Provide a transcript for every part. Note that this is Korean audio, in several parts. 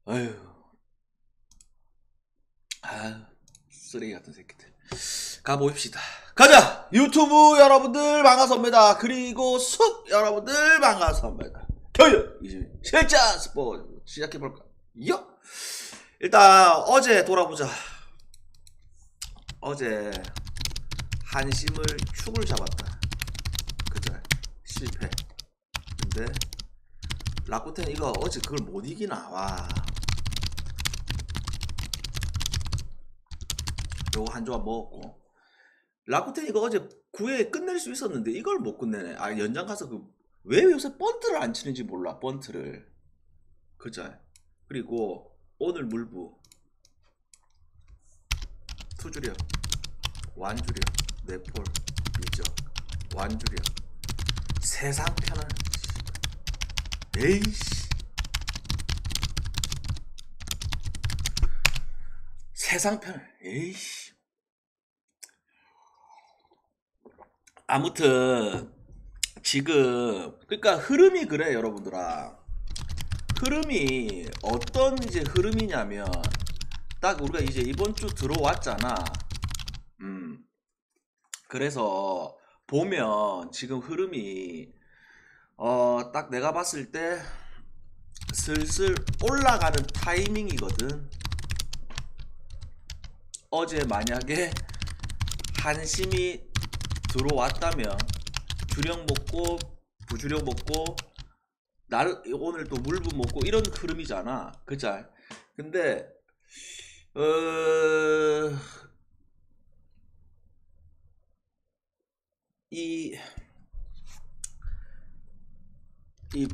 아유, 쓰레기 같은 새끼들. 가보입시다. 가자! 유튜브 여러분들 반갑습니다. 그리고 숲 여러분들 반갑습니다. 교육! 이제 실전 스포츠 시작해볼까? 요! 일단 어제 돌아보자. 어제 한심을 축을 잡았다. 그죠? 실패. 근데 라쿠텐 이거 어제 그걸 못 이기나? 와. 요거 한 조각 먹었고, 라쿠텐 이거 어제 9회 끝낼 수 있었는데 이걸 못 끝내네. 아, 연장 가서 왜 요새 번트를 안 치는지 몰라. 번트를. 그죠? 그리고 오늘 물부 투주력, 완주력, 네폴, 미적, 완주력, 세상 편을. 에이씨, 세상 편을. 에이씨. 아무튼 지금 그러니까 흐름이 그래 여러분들아. 흐름이 어떤 이제 흐름이냐면, 딱 우리가 이제 이번 주 들어왔잖아. 그래서 보면 지금 흐름이 딱 내가 봤을 때 슬슬 올라가는 타이밍이거든. 어제 만약에 한심이 들어왔다면 주력 먹고 부주력 먹고 오늘 또 물부 먹고 이런 흐름이잖아. 그자? 근데 이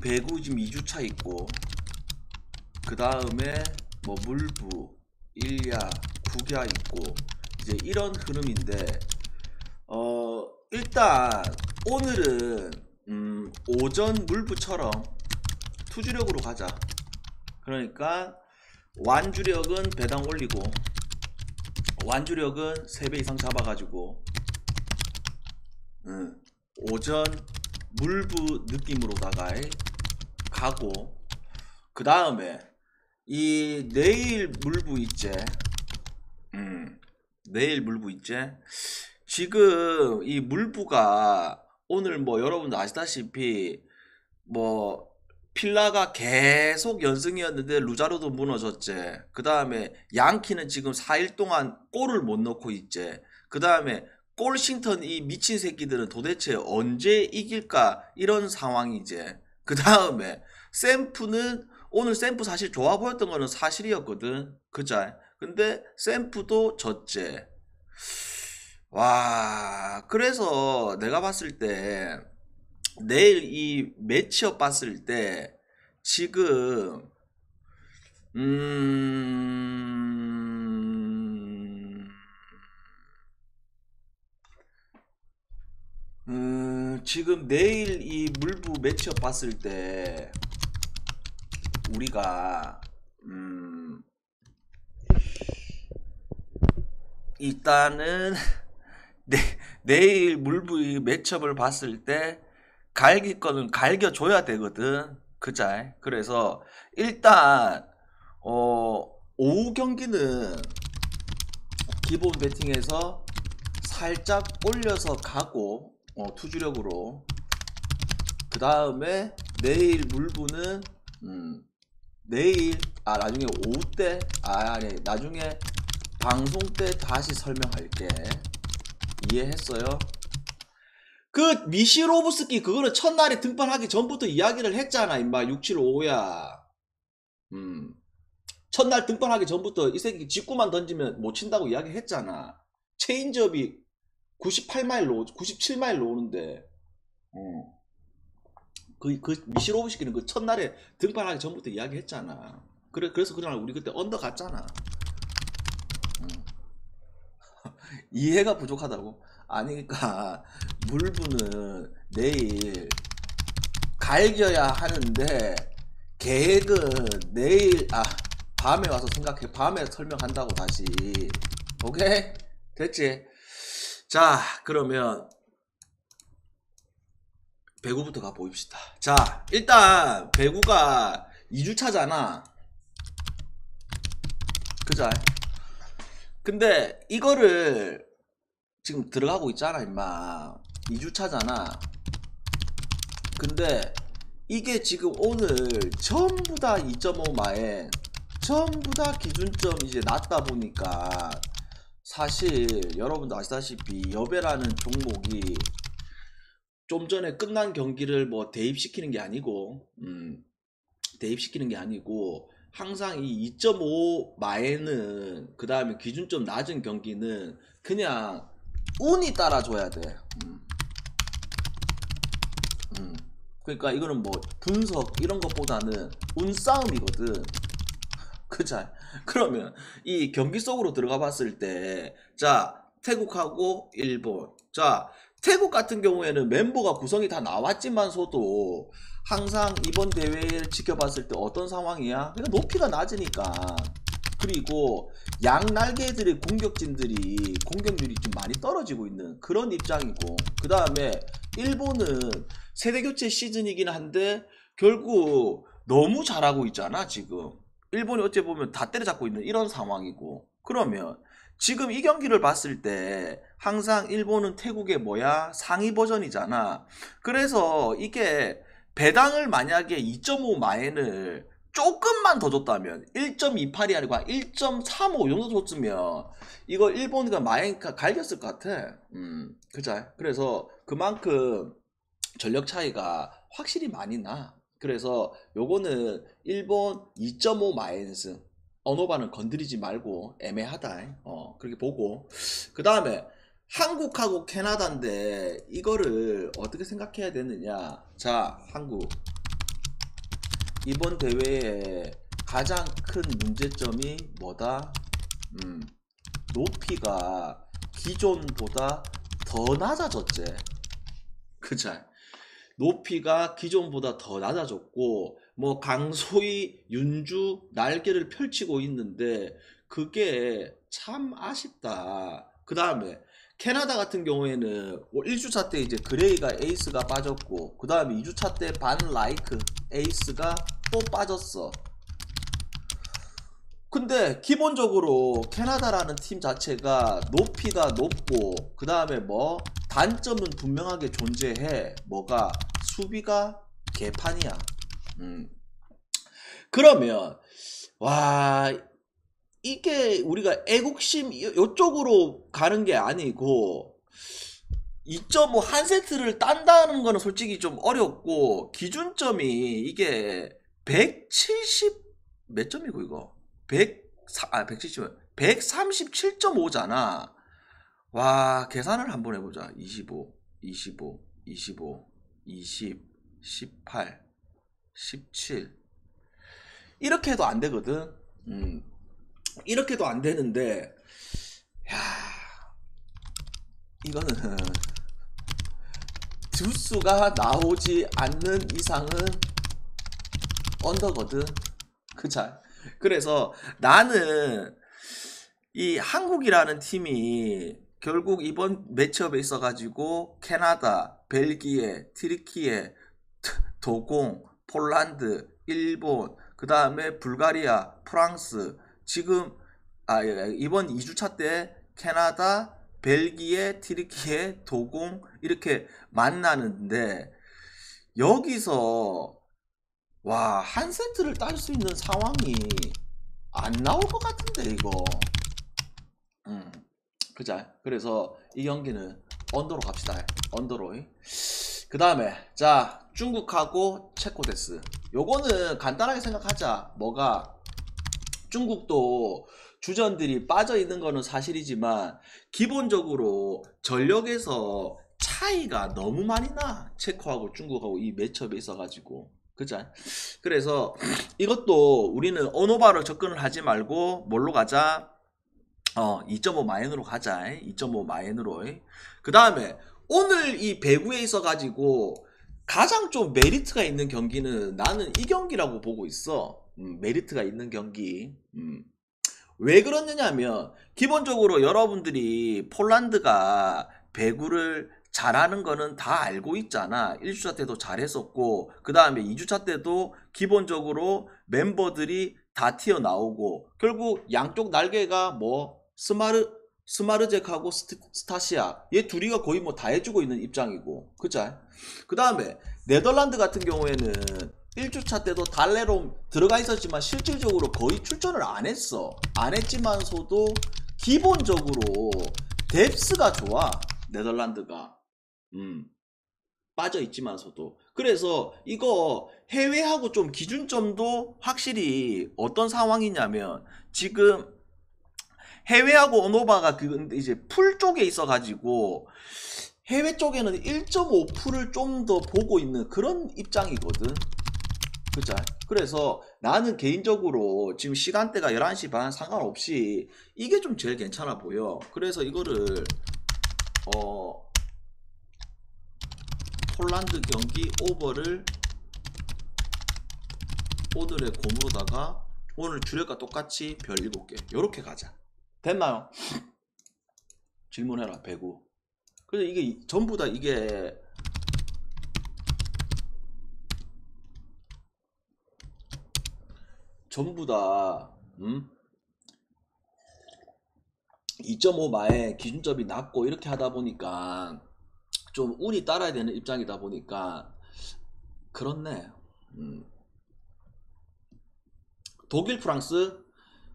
배구 지금 2주차 있고, 그 다음에 뭐 물부, 일야, 국야 있고, 이제 이런 흐름인데, 일단 오늘은 오전 물부처럼 투주력으로 가자. 그러니까 완주력은 배당 올리고, 완주력은 3배 이상 잡아가지고, 오전 물부 느낌으로다가 가고, 그 다음에 이 내일 물부 있제. 내일 물부 있제. 지금 이 물부가 오늘 뭐 여러분들 아시다시피 뭐 필라가 계속 연승이었는데 루자로도 무너졌제. 그 다음에 양키는 지금 4일 동안 골을 못 넣고 있제. 그 다음에 골싱턴 이 미친 새끼들은 도대체 언제 이길까 이런 상황이제. 그 다음에 샘프는 오늘 샘프 사실 좋아 보였던 거는 사실이었거든. 그자? 근데 샘프도 졌제. 와, 그래서 내가 봤을 때 내일 이 매치업 봤을 때 지금 지금 내일 이 물부 매치업 봤을 때 우리가 일단은 내일 물부 매치업을 봤을 때 갈길 거는 갈겨줘야 되거든. 그자? 그래서 일단 오후 경기는 기본 배팅에서 살짝 올려서 가고, 투주력으로. 그 다음에 내일 물부는 내일 나중에 오후 때 아니 나중에 방송 때 다시 설명할게. 이해했어요? 그 미시로브스키 그거는 첫날에 등판하기 전부터 이야기를 했잖아 임마. 675야. 첫날 등판하기 전부터 이 새끼 직구만 던지면 못 친다고 이야기했잖아. 체인지업이 98마일로 97마일로 오는데 그 미시로브스키는 그 첫날에 등판하기 전부터 이야기했잖아. 그래서 그날 우리 그때 언더 갔잖아. 이해가 부족하다고? 아니니까 물부는 내일 갈겨야 하는데 계획은 내일 밤에 와서 생각해. 밤에 설명한다고 다시. 오케이? 됐지? 자, 그러면 배구부터 가보입시다. 자, 일단 배구가 2주차잖아. 그자? 근데 이거를 지금 들어가고 있잖아 임마. 2주차잖아. 근데 이게 지금 오늘 전부 다 2.5 마엔, 전부 다 기준점 이제 낮다 보니까 사실 여러분도 아시다시피 여배라는 종목이 좀 전에 끝난 경기를 뭐 대입시키는 게 아니고 대입시키는 게 아니고 항상 이 2.5 마에는 그 다음에 기준점 낮은 경기는 그냥 운이 따라줘야 돼. 그러니까 이거는 뭐 분석 이런 것보다는 운싸움이거든. 그자? 그러면 이 경기 속으로 들어가 봤을 때, 자, 태국하고 일본. 자, 태국 같은 경우에는 멤버가 구성이 다 나왔지만서도 항상 이번 대회를 지켜봤을 때 어떤 상황이야? 그러니까 높이가 낮으니까. 그리고 양 날개들의 공격진들이 공격률이 좀 많이 떨어지고 있는 그런 입장이고, 그 다음에 일본은 세대교체 시즌이긴 한데 결국 너무 잘하고 있잖아 지금. 일본이 어찌 보면 다 때려잡고 있는 이런 상황이고, 그러면 지금 이 경기를 봤을 때 항상 일본은 태국의 뭐야? 상위 버전이잖아. 그래서 이게 배당을 만약에 2.5 마엔을 조금만 더 줬다면 1.28이 아니고 1.35 정도 줬으면 이거 일본이가 마엔 갈겼을 것 같아. 그죠? 그래서 그만큼 전력 차이가 확실히 많이 나. 그래서 요거는 일본 2.5 마엔승, 언어반은 건드리지 말고 애매하다. 그렇게 보고, 그 다음에 한국하고 캐나다인데 이거를 어떻게 생각해야 되느냐. 자, 한국 이번 대회에 가장 큰 문제점이 뭐다? 높이가 기존보다 더 낮아졌지. 그쵸? 높이가 기존보다 더 낮아졌고, 뭐 강소희, 윤주 날개를 펼치고 있는데 그게 참 아쉽다. 그 다음에 캐나다 같은 경우에는 1주차 때 이제 그레이가 에이스가 빠졌고, 그 다음에 2주차 때 반 라이크 에이스가 또 빠졌어. 근데 기본적으로 캐나다라는 팀 자체가 높이가 높고, 그 다음에 뭐 단점은 분명하게 존재해. 뭐가? 수비가 개판이야. 그러면 와, 이게 우리가 애국심 요쪽으로 가는 게 아니고 2.5 한 세트를 딴다는 거는 솔직히 좀 어렵고, 기준점이 이게 170 몇 점이고 이거 170 137.5잖아. 와, 계산을 한번 해보자. 25 25 25 20 18 17 이렇게 해도 안 되거든. 이렇게 해도 안 되는데, 야, 이거는 주수가 나오지 않는 이상은 언더거든. 그쵸? 그래서 나는 이 한국이라는 팀이 결국 이번 매치업에 있어가지고 캐나다, 벨기에, 트리키에, 도공, 폴란드, 일본, 그 다음에 불가리아, 프랑스, 지금 이번 2주차 때 캐나다, 벨기에, 트리키에, 도공 이렇게 만나는데, 여기서 와, 한 세트를 딸 수 있는 상황이 안 나올 것 같은데 이거. 그죠? 그래서 이 경기는 언더로 갑시다. 언더로. 그 다음에 자, 중국하고 체코데스. 요거는 간단하게 생각하자. 뭐가? 중국도 주전들이 빠져 있는 거는 사실이지만 기본적으로 전력에서 차이가 너무 많이 나. 체코하고 중국하고 이 매첩에 있어가지고. 그죠? 그래서 이것도 우리는 언어바로 접근을 하지 말고 뭘로 가자? 2.5 마엔으로 가자. 2.5 마엔으로. 그 다음에 오늘 이 배구에 있어가지고 가장 좀 메리트가 있는 경기는 나는 이 경기라고 보고 있어. 메리트가 있는 경기. 왜 그러느냐면 기본적으로 여러분들이 폴란드가 배구를 잘하는 거는 다 알고 있잖아. 1주차 때도 잘했었고, 그 다음에 2주차 때도 기본적으로 멤버들이 다 튀어나오고 결국 양쪽 날개가 뭐 스마르잭하고 스타시아 얘 둘이가 거의 뭐 다 해주고 있는 입장이고 그죠? 그 다음에 네덜란드 같은 경우에는 1주차 때도 달레롬 들어가 있었지만 실질적으로 거의 출전을 안 했어. 안 했지만서도 기본적으로 뎁스가 좋아. 네덜란드가 빠져 있지만서도. 그래서 이거 해외하고 좀 기준점도 확실히 어떤 상황이냐면 지금 해외하고 언어바가 그 이제 풀 쪽에 있어가지고 해외 쪽에는 1.5%를 좀 더 보고 있는 그런 입장이거든. 그죠? 그래서 나는 개인적으로 지금 시간대가 11시 반 상관없이 이게 좀 제일 괜찮아 보여. 그래서 이거를 폴란드 경기 오버를 오늘의 곰으로다가 오늘 주력과 똑같이 별 7개 요렇게 가자. 됐나요? 질문해라. 배구. 그래서 이게 전부 다 이게 전부 다 2.5 마에 기준점이 낮고 이렇게 하다 보니까 좀 운이 따라야 되는 입장이다 보니까 그렇네. 독일 프랑스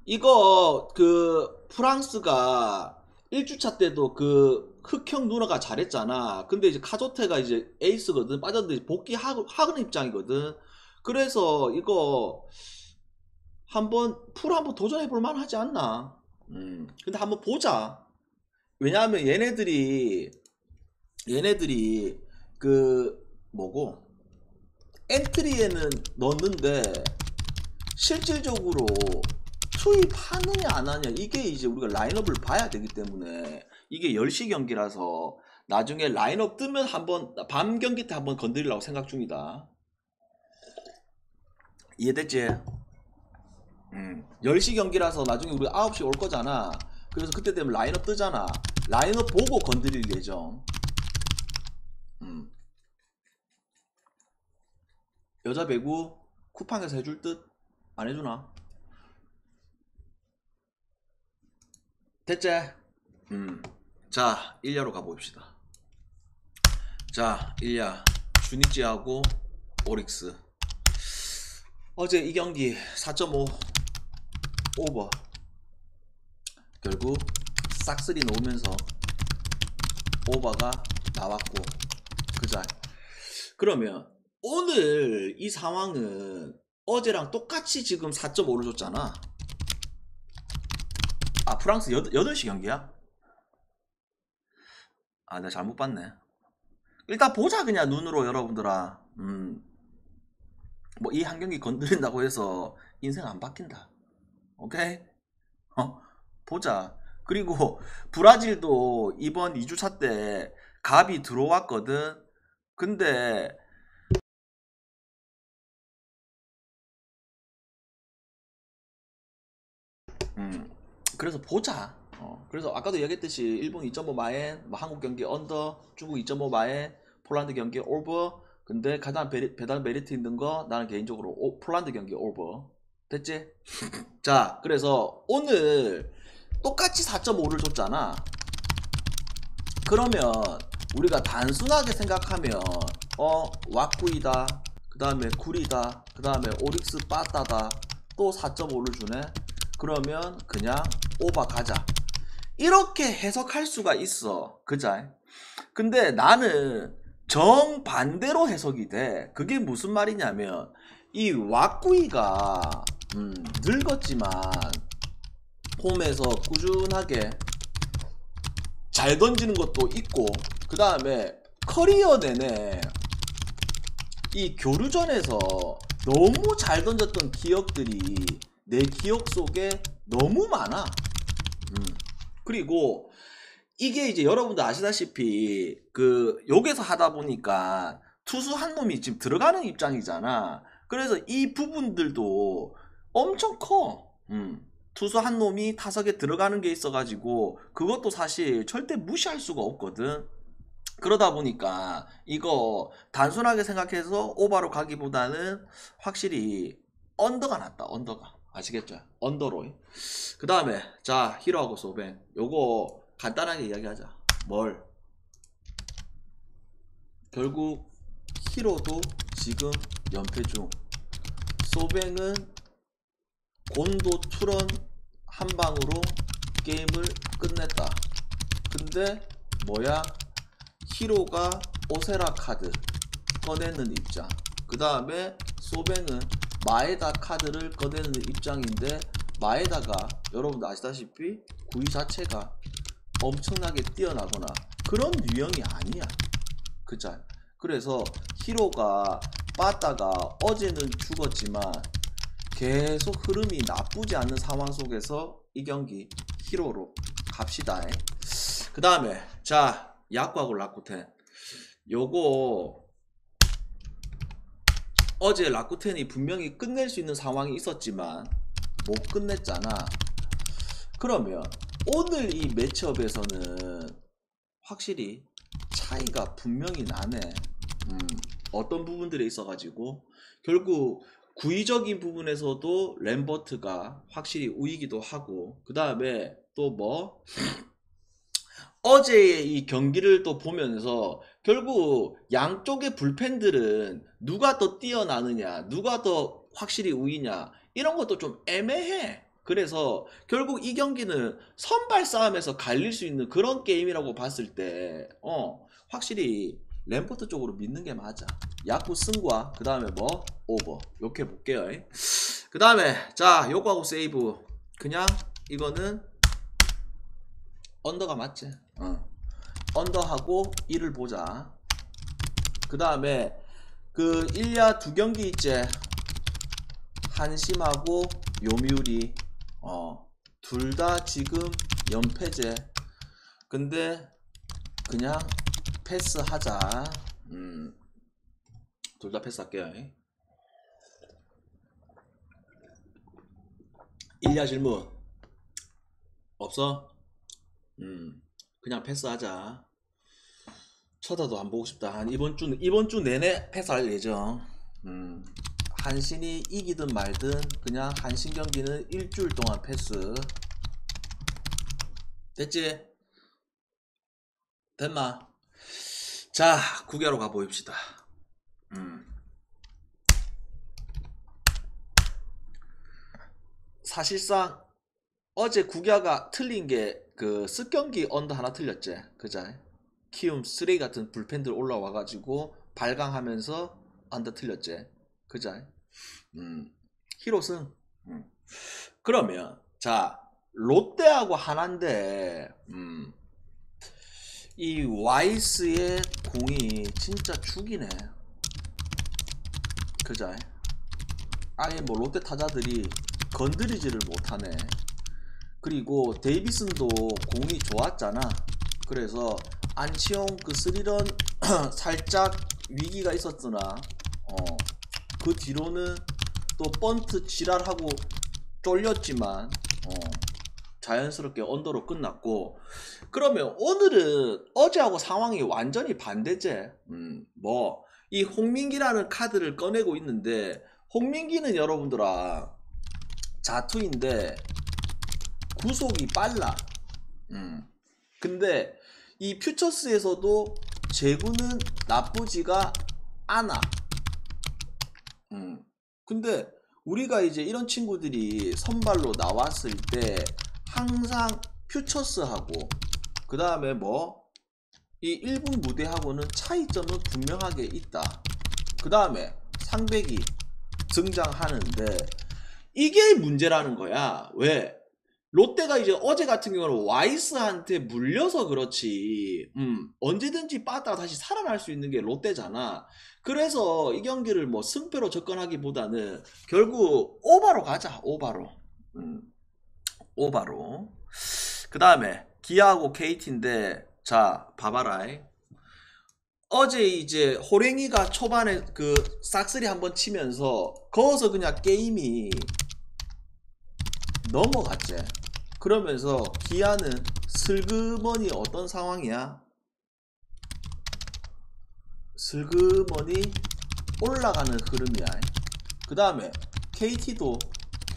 이거 그 프랑스가 1주차 때도 그 흑형 누나가 잘했잖아. 근데 이제 카조테가 이제 에이스거든. 빠졌는데 복귀하는 입장이거든. 그래서 이거 한번 도전해 볼 만하지 않나. 근데 한번 보자. 왜냐하면 얘네들이 그 뭐고 엔트리에는 넣었는데 실질적으로 투입하느냐 안 하느냐 이게 이제 우리가 라인업을 봐야 되기 때문에 이게 10시 경기라서 나중에 라인업 뜨면 한번 밤 경기 때 한번 건드리려고 생각 중이다. 이해됐지? 10시 경기라서 나중에 우리 9시 올 거잖아. 그래서 그때 되면 라인업 뜨잖아. 라인업 보고 건드릴 예정. 여자 배구 쿠팡에서 해줄 듯? 안 해주나? 됐지? 자 1야로 가봅시다. 자 1야 주니찌하고 오릭스. 어제 이 경기 4.5 오버 결국 싹쓸이 놓으면서 오버가 나왔고 그자. 그러면 오늘 이 상황은 어제랑 똑같이 지금 4.5를 줬잖아. 아 프랑스 8시 경기야? 아 내가 잘못 봤네. 일단 보자 그냥 눈으로 여러분들아. 뭐 이 한 경기 건드린다고 해서 인생 안 바뀐다. 오케이? 보자. 그리고 브라질도 이번 2주차 때 갑이 들어왔거든. 근데 그래서 보자. 그래서 아까도 얘기했듯이 일본 2.5 마엔, 뭐 한국 경기 언더, 중국 2.5 마엔, 폴란드 경기 오버. 근데 가장 배달 메리트 있는 거 나는 개인적으로 폴란드 경기 오버. 됐지? 자, 그래서 오늘 똑같이 4.5를 줬잖아. 그러면 우리가 단순하게 생각하면 왁구이다, 그 다음에 구리다, 그 다음에 오릭스 빠따다, 또 4.5를 주네. 그러면 그냥 오바 가자 이렇게 해석할 수가 있어. 그자? 근데 나는 정반대로 해석이 돼. 그게 무슨 말이냐면 이 왁구이가 늙었지만 홈에서 꾸준하게 잘 던지는 것도 있고 그 다음에 커리어 내내 이 교류전에서 너무 잘 던졌던 기억들이 내 기억 속에 너무 많아. 그리고 이게 이제 여러분들 아시다시피 그 여기서 하다 보니까 투수 한 놈이 지금 들어가는 입장이잖아. 그래서 이 부분들도 엄청 커. 투수 한 놈이 타석에 들어가는 게 있어가지고 그것도 사실 절대 무시할 수가 없거든. 그러다 보니까 이거 단순하게 생각해서 오바로 가기보다는 확실히 언더가 낫다. 언더가. 아시겠죠? 언더로. 그 다음에 자 히로하고 소뱅 요거 간단하게 이야기하자. 뭘? 결국 히로도 지금 연패 중, 소뱅은 곤도 투런 한 방으로 게임을 끝냈다. 근데 뭐야? 히로가 오세라 카드 꺼내는 입장, 그 다음에 소뱅은 마에다 카드를 꺼내는 입장인데, 마에다가 여러분들 아시다시피 구위 자체가 엄청나게 뛰어나거나 그런 유형이 아니야. 그죠? 그래서 히로가 빠따가 어제는 죽었지만 계속 흐름이 나쁘지 않는 상황 속에서 이 경기 히로로 갑시다. 그 다음에 자 야구하고 라쿠텐, 요거 어제 라쿠텐이 분명히 끝낼 수 있는 상황이 있었지만 못 끝냈잖아. 그러면 오늘 이 매치업에서는 확실히 차이가 분명히 나네. 어떤 부분들에 있어가지고 결국 구위적인 부분에서도 램버트가 확실히 우위기도 하고, 그 다음에 또 뭐 어제의 이 경기를 또 보면서 결국 양쪽의 불펜들은 누가 더 뛰어나느냐, 누가 더 확실히 우위냐, 이런 것도 좀 애매해. 그래서 결국 이 경기는 선발 싸움에서 갈릴 수 있는 그런 게임이라고 봤을 때 확실히 램버트 쪽으로 믿는 게 맞아. 야구 승과 그 다음에 뭐 오버 이렇게 볼게요. 그 다음에 자 요거하고 세이브, 그냥 이거는 언더가 맞지. 언더하고 1을 보자. 그 다음에 그 1야 두 경기 있지. 한심하고 요미우리 둘 다 지금 연패제. 근데 그냥 패스하자. 둘 다 패스할게요. 1야 질문 없어? 그냥 패스하자. 쳐다도 안 보고 싶다. 한 이번 주 내내 패스할 예정. 한신이 이기든 말든 그냥 한신 경기는 일주일 동안 패스. 됐지? 됐나? 자, 국야로 가보입시다. 사실상 어제 국야가 틀린 게 그 습경기 언더 하나 틀렸지. 그죠? 키움 쓰레기 같은 불펜들 올라와가지고 발광하면서 언더 틀렸지. 그죠? 히로승. 그러면 자 롯데하고 하나인데 이 와이스의 공이 진짜 죽이네. 그죠? 아예 뭐 롯데 타자들이 건드리지를 못하네. 그리고 데이비슨도 공이 좋았잖아. 그래서 안치홍 그 스리런 살짝 위기가 있었으나 그 뒤로는 또 번트 지랄하고 쫄렸지만 자연스럽게 언더로 끝났고, 그러면 오늘은 어제하고 상황이 완전히 반대제. 뭐 이 홍민기라는 카드를 꺼내고 있는데, 홍민기는 여러분들아 자투인데 구속이 빨라. 근데 이 퓨처스에서도 제구는 나쁘지가 않아. 근데 우리가 이제 이런 친구들이 선발로 나왔을 때 항상 퓨처스하고 그 다음에 뭐 이 1군 무대하고는 차이점은 분명하게 있다. 그 다음에 상백이 등장하는데 이게 문제라는 거야. 왜? 롯데가 이제 어제 같은 경우는 와이스한테 물려서 그렇지 언제든지 빠따가 다시 살아날 수 있는 게 롯데잖아. 그래서 이 경기를 뭐 승패로 접근하기보다는 결국 오바로 가자. 오바로. 오바로. 그 다음에 기아하고 KT인데 자 봐봐라. 어제 이제 호랭이가 초반에 그 싹쓸이 한번 치면서 거기서 그냥 게임이 넘어갔지. 그러면서 기아는 슬그머니 어떤 상황이야? 슬그머니 올라가는 흐름이야. 그 다음에 KT도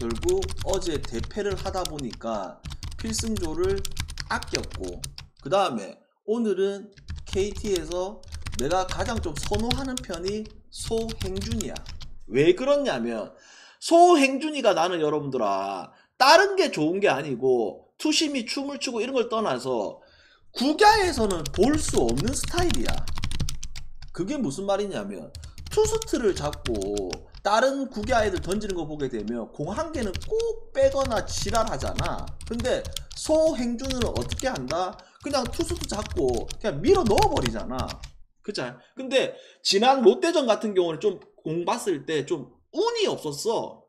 결국 어제 대패를 하다 보니까 필승조를 아꼈고, 그 다음에 오늘은 KT에서 내가 가장 좀 선호하는 편이 소행준이야. 왜 그렇냐면 소행준이가 나는 여러분들아 다른 게 좋은 게 아니고 투심이 춤을 추고 이런 걸 떠나서 국야에서는 볼 수 없는 스타일이야. 그게 무슨 말이냐면 투스트를 잡고 다른 국야 애들 던지는 거 보게 되면 공 한 개는 꼭 빼거나 지랄하잖아. 근데 소행준은 어떻게 한다? 그냥 투스트 잡고 그냥 밀어 넣어버리잖아. 그쵸? 근데 지난 롯데전 같은 경우는 좀 공 봤을 때 좀 운이 없었어.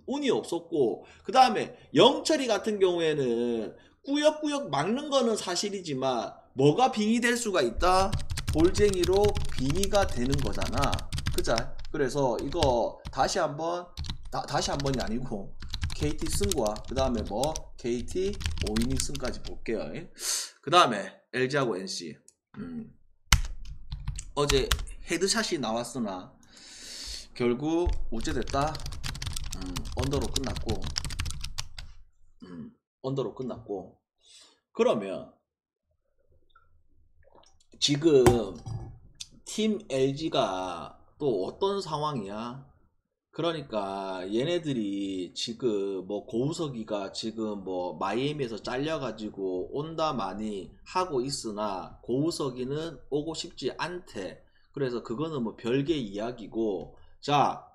운이 없었고, 그 다음에 영철이 같은 경우에는 꾸역꾸역 막는 거는 사실이지만 뭐가 빙의 될 수가 있다? 볼쟁이로 빙의가 되는 거잖아. 그죠? 그래서 이거 다시 한번 다시 한번이 아니고 KT 승과 그 다음에 뭐 KT 5이닝 승까지 볼게요. 그 다음에 LG하고 NC. 어제 헤드샷이 나왔으나 결국 어찌됐다? 언더로 끝났고, 언더로 끝났고. 그러면 지금 팀 LG가 또 어떤 상황이야? 그러니까 얘네들이 지금 뭐 고우석이가 지금 뭐 마이애미에서 잘려가지고 온다 많이 하고 있으나 고우석이는 오고 싶지 않대. 그래서 그거는 뭐 별개 이야기고, 자,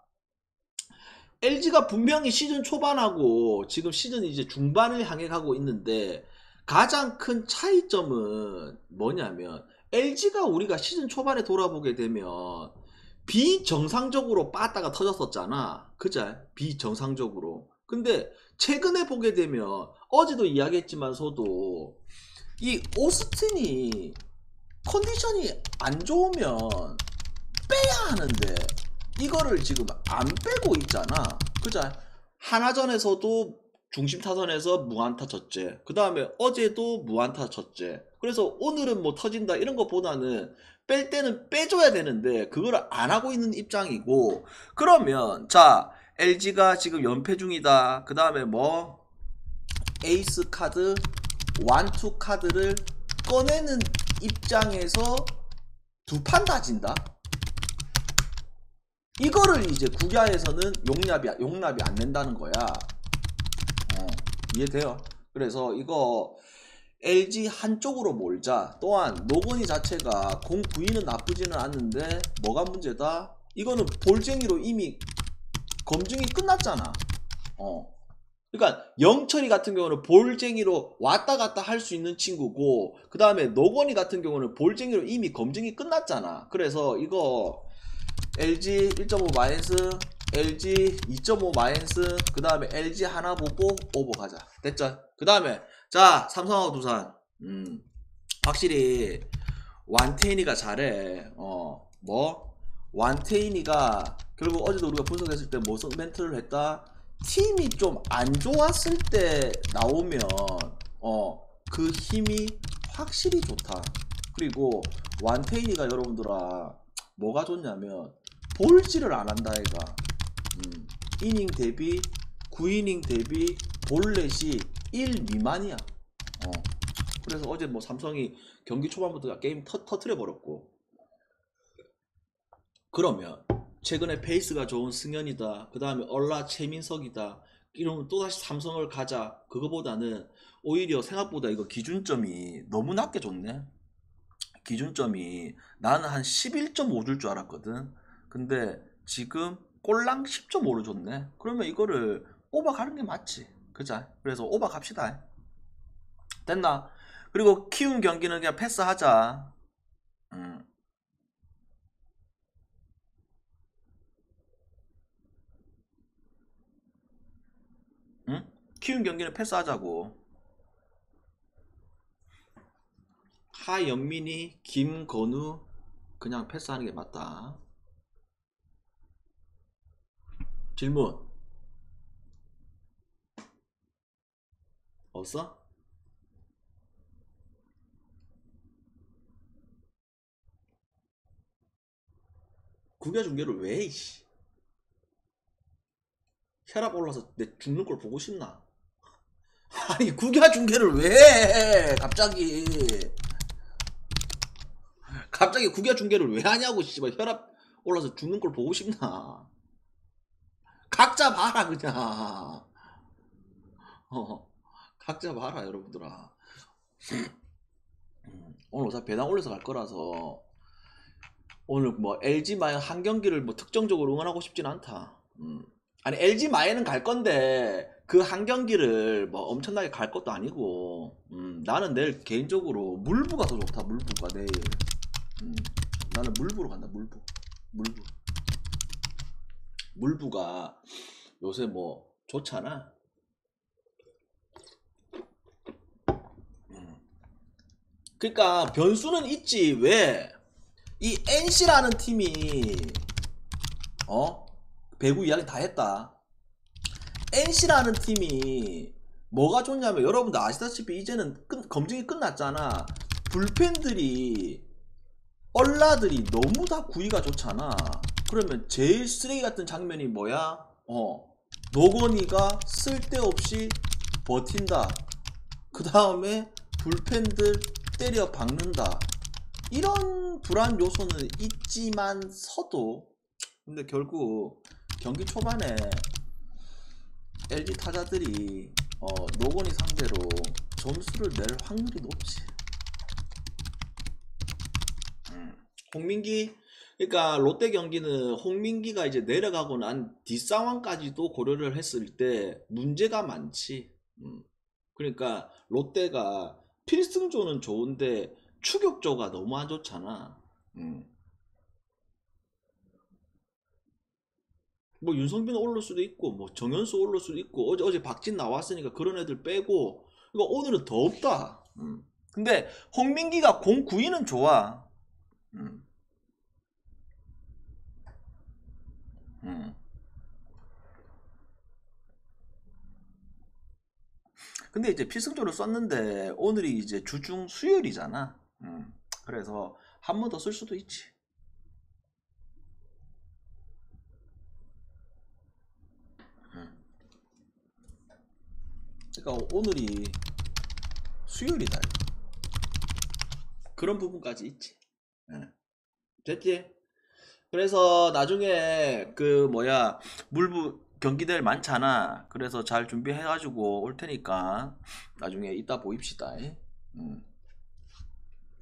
LG가 분명히 시즌 초반하고 지금 시즌 이제 중반을 향해 가고 있는데 가장 큰 차이점은 뭐냐면 LG가 우리가 시즌 초반에 돌아보게 되면 비정상적으로 빠따가 터졌었잖아. 그죠? 비정상적으로. 근데 최근에 보게 되면 어제도 이야기했지만서도 이 오스틴이 컨디션이 안 좋으면 빼야 하는데 이거를 지금 안 빼고 있잖아. 그죠? 하나전에서도 중심 타선에서 무안타 쳤제. 그 다음에 어제도 무안타 쳤제. 그래서 오늘은 뭐 터진다 이런 것보다는 뺄 때는 빼줘야 되는데 그걸 안 하고 있는 입장이고, 그러면 자 LG가 지금 연패 중이다. 그 다음에 뭐 에이스 카드, 완투 카드를 꺼내는 입장에서 두 판 다 진다. 이거를 이제 국야에서는 용납이 안 된다는 거야. 이해돼요? 그래서 이거 LG 한쪽으로 몰자. 또한 노건이 자체가 공 구위는 나쁘지는 않는데 뭐가 문제다? 이거는 볼쟁이로 이미 검증이 끝났잖아. 그러니까 영철이 같은 경우는 볼쟁이로 왔다 갔다 할 수 있는 친구고, 그 다음에 노건이 같은 경우는 볼쟁이로 이미 검증이 끝났잖아. 그래서 이거 LG 1.5 마이너스, LG 2.5 마이너스, 그 다음에 LG 하나 보고 오버 가자. 됐죠? 그 다음에 자 삼성하고 두산. 확실히 완테인이가 잘해. 뭐 완테인이가 결국 어제도 우리가 분석했을 때 무슨 멘트를 했다? 팀이 좀 안 좋았을 때 나오면 그 힘이 확실히 좋다. 그리고 완테인이가 여러분들아 뭐가 좋냐면 볼질을 안 한다 얘가. 이닝 대비 9이닝 대비 볼넷이 1 미만이야. 그래서 어제 뭐 삼성이 경기 초반부터 게임 터트려 버렸고, 그러면 최근에 페이스가 좋은 승현이다, 그 다음에 얼라 최민석이다 이러면 또다시 삼성을 가자. 그거보다는 오히려 생각보다 이거 기준점이 너무 낮게 줬네. 기준점이 나는 한 11.5 줄 줄 알았거든. 근데 지금 꼴랑 10.5를 줬네. 그러면 이거를 오버 가는 게 맞지. 그자? 그래서 오버 갑시다. 됐나? 그리고 키움 경기는 그냥 패스하자. 음. 응? 키움 경기는 패스하자고. 하영민이, 김건우 그냥 패스하는 게 맞다. 질문 없어? 국야 중계를 왜? 이씨. 혈압 올라서 내 죽는 걸 보고 싶나? 아니 국야 중계를 왜 해? 갑자기 국야 중계를 왜 하냐고. 씨발 혈압 올라서 죽는 걸 보고 싶나? 각자 봐라 그냥. 각자 봐라 여러분들아. 오늘 어차피 배당 올려서 갈 거라서 오늘 뭐 LG 마연 한 경기를 뭐 특정적으로 응원하고 싶진 않다. 아니 LG 마연은 갈 건데 그 한 경기를 뭐 엄청나게 갈 것도 아니고 나는 내일 개인적으로 물부가 더 좋다. 물부가 내일. 나는 물부로 간다. 물부가 요새 뭐 좋잖아. 그러니까 변수는 있지. 왜? 이 NC라는 팀이 배구 이야기 다 했다. NC라는 팀이 뭐가 좋냐면 여러분들 아시다시피 이제는 검증이 끝났잖아. 불펜들이 얼라들이 너무 다 구위가 좋잖아. 그러면 제일 쓰레기 같은 장면이 뭐야? 노건이가 쓸데없이 버틴다. 그 다음에 불펜들 때려 박는다. 이런 불안 요소는 있지만서도 근데 결국 경기 초반에 LG 타자들이 노건이 상대로 점수를 낼 확률이 높지. 홍민기, 그러니까 롯데 경기는 홍민기가 이제 내려가고 난 뒷상황까지도 고려를 했을 때 문제가 많지. 그러니까 롯데가 필승조는 좋은데 추격조가 너무 안 좋잖아. 뭐 윤성빈 올릴 수도 있고 뭐 정현수 올릴 수도 있고 어제 박진 나왔으니까 그런 애들 빼고 이거 오늘은 더 없다. 근데 홍민기가 공 구위는 좋아. 근데 이제 필승조를 썼는데 오늘이 이제 주중 수요일이잖아. 그래서 한 번 더 쓸 수도 있지. 그러니까 오늘이 수요일이다. 그런 부분까지 있지. 됐지? 그래서 나중에 그 뭐야 물부 경기들 많잖아. 그래서 잘 준비해가지고 올 테니까 나중에 이따 보입시다.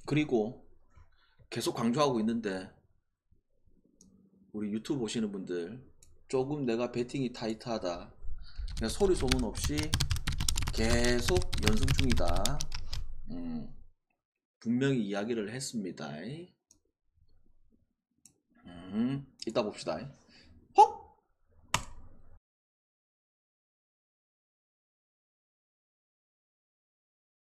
그리고 계속 강조하고 있는데 우리 유튜브 보시는 분들 조금 내가 배팅이 타이트하다. 그냥 소리 소문 없이 계속 연승 중이다. 분명히 이야기를 했습니다. 이따 봅시다.